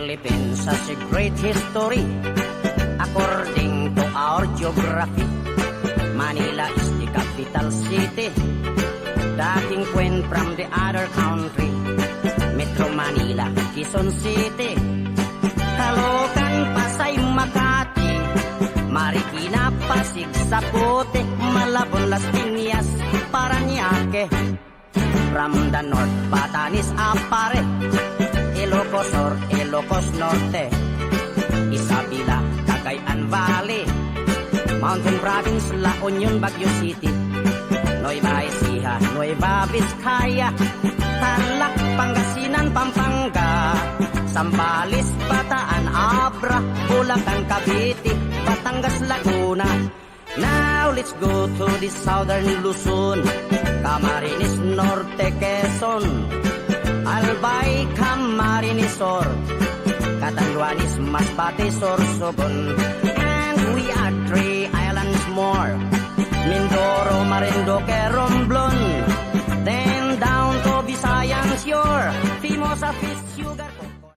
Philippines has a great history. According to our geography, Manila is the capital city. Dating Queen from the other country, Metro Manila, Quezon City, Caloocan, Pasay, Makati, Marikina, Pasig, Zapote, Malabon, Las Piñas, Parañaque. From the north, Batanes, Apare, Ilocos Sur, Ilocos Norte, Isabela, Cagayan Valley, Mountain Province, La Union, Baguio City, Nueva Ecija, Nueva Vizcaya, Tarlac, Pangasinan, Pampanga, Zambales, Bataan, Abra, Bulacan, Cavite, Batangas, Laguna. Now let's go to the southern Luzon, Camarines Norte, Quezon, Albay, Camarines Sur, Catanduanes, Masbate, Sorsogon, and we are 3 islands more, Mindoro, Marinduque, Romblon, then down to Visayan Shore, Fimosa, Fish, Sugar.